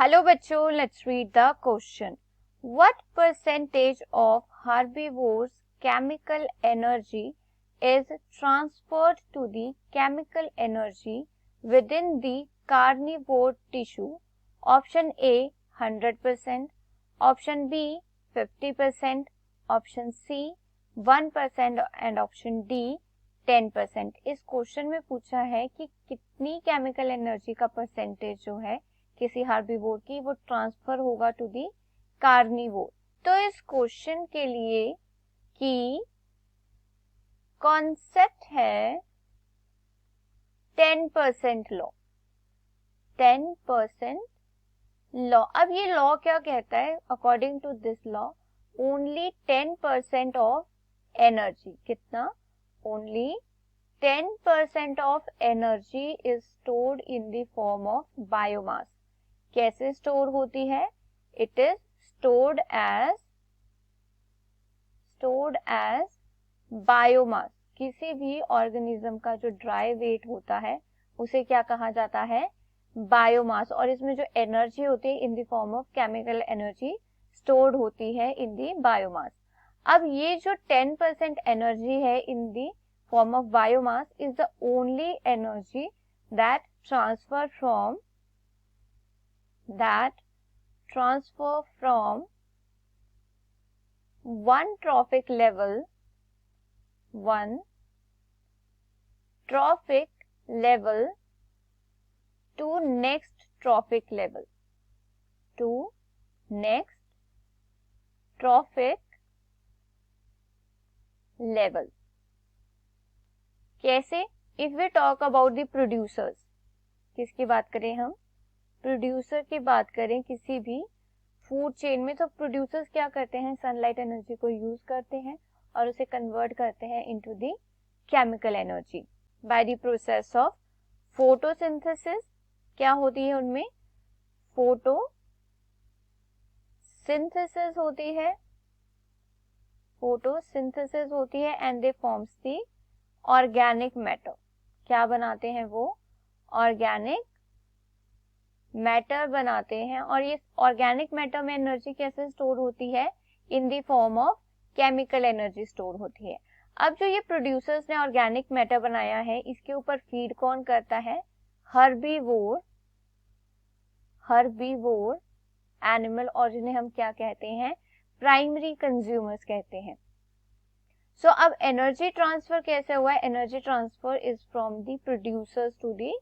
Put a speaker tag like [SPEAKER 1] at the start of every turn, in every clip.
[SPEAKER 1] Hello बच्चों, let's read the question. What percentage of herbivores chemical energy is transferred to the chemical energy within the carnivore tissue? Option A 100%, option B 50%, option C 1% and option D 10%. इस question में पूछा है कि कितनी chemical energy का percentage जो है किसी हार्बीवोर की वो ट्रांसफर होगा टू दी कार्निवोर. तो इस क्वेश्चन के लिए की कॉन्सेप्ट है 10% लॉ. 10% लॉ. अब ये लॉ क्या कहता है? According to this law only 10% of energy, कितना? Only 10% of energy is stored in the form of biomass. कैसे स्टोर होती है? It is stored as biomass. किसी भी ऑर्गेनिज्म का जो ड्राई वेट होता है उसे क्या कहा जाता है? बायोमास. और इसमें जो एनर्जी होती है इन the form of chemical energy stored होती है इन द बायोमास. अब ये जो 10% एनर्जी है इन the form of biomass is the only energy that transfer from one trophic level to next trophic level. कैसे? If we talk about the producers, किसकी बात करें हम? प्रोड्यूसर की बात करें किसी भी फूड चेन में, तो प्रोड्यूसर्स क्या करते हैं? सनलाइट एनर्जी को यूज करते हैं और उसे कन्वर्ट करते हैं into the chemical energy by the process of photosynthesis. क्या होती है उनमें? फोटोसिंथेसिस होती है and they forms the organic matter. क्या बनाते हैं वो? ऑर्गेनिक मैटर बनाते हैं. और ये ऑर्गेनिक मैटर में एनर्जी कैसे स्टोर होती है? इन the form of chemical energy store होती है. अब जो ये प्रोड्यूसर्स ने ऑर्गेनिक मैटर बनाया है इसके ऊपर फीड कौन करता है? हर्बीवोर एनिमल, और जिन्हें हम क्या कहते हैं? प्राइमरी कंज्यूमर्स कहते हैं. सो अब एनर्जी ट्रांसफर कैसे हुआ है? Energy transfer is from the producers to the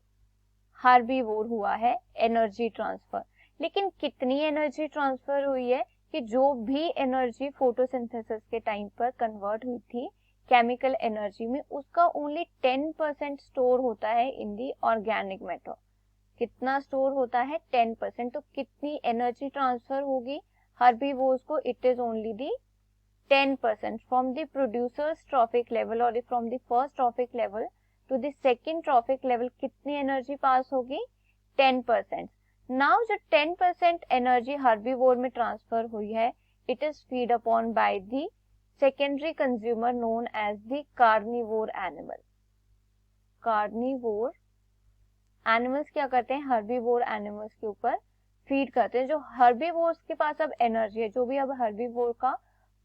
[SPEAKER 1] herbivore हुआ है एनर्जी ट्रांसफर. लेकिन कितनी एनर्जी ट्रांसफर हुई है? कि जो भी एनर्जी फोटोसिंथेसिस के टाइम पर कन्वर्ट हुई थी केमिकल एनर्जी में, उसका ओनली 10% स्टोर होता है इन दी ऑर्गेनिक मैटर. कितना स्टोर होता है? 10%. तो कितनी एनर्जी ट्रांसफर होगी हर्बीवोर्स को? It is only the 10% from the producers trophic level और from the first trophic level to the second trophic level. कितनी एनर्जी पास होगी? 10%. नाउ जो 10% एनर्जी हर्बीवोर में ट्रांसफर हुई है it is feed upon by the secondary consumer known as the carnivore animal. Carnivore animals क्या करते हैं? Herbivore animals के ऊपर फीड करते हैं. जो हर्बीवोर्स के पास अब एनर्जी है, जो भी अब हर्बीवोर का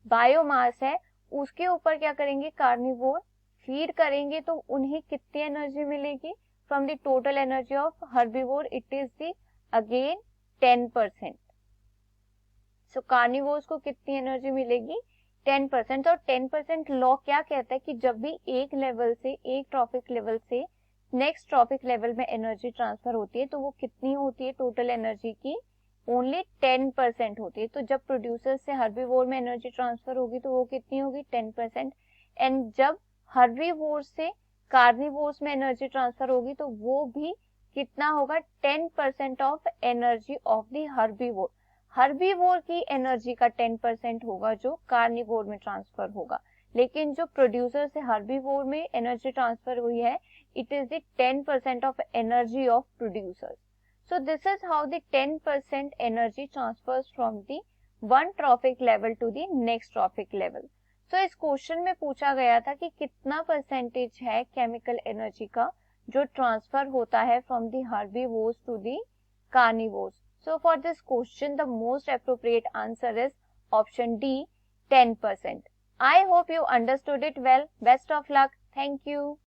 [SPEAKER 1] बायोमास है उसके ऊपर क्या करेंगे? कार्निवोर फीड करेंगे. तो उन्हें कितनी एनर्जी मिलेगी? From the total energy of herbivore it is the again 10%. So carnivores को कितनी एनर्जी मिलेगी? 10%. और 10% लॉ क्या कहता है? कि जब भी एक लेवल से, एक ट्रॉफिक लेवल से नेक्स्ट ट्रॉफिक लेवल में एनर्जी ट्रांसफर होती है तो वो कितनी होती है? टोटल एनर्जी की ओनली 10% होती है. तो जब प्रोड्यूसर से हर्बीवोर में एनर्जी ट्रांसफर होगी तो वो कितनी होगी? 10%. एंड जब हर्बीवोर से कार्निवोर्स में एनर्जी ट्रांसफर होगी तो वो भी कितना होगा? 10% of energy of the herbivore. Herbivore की एनर्जी का 10% होगा जो कार्निवोर में ट्रांसफर होगा. लेकिन जो प्रोड्यूसर से हर्बीवोर में एनर्जी ट्रांसफर हुई है it is the 10% of energy of producers. So this is how the 10% energy transfers from the one trophic level to the next trophic level. So इस question में पूछा गया था कि कितना परसेंटेज है केमिकल एनर्जी का जो ट्रांसफर होता है from the herbivores to the carnivores. So for this question, the most appropriate answer is option D, 10%. I hope you understood it well. Best of luck. Thank you.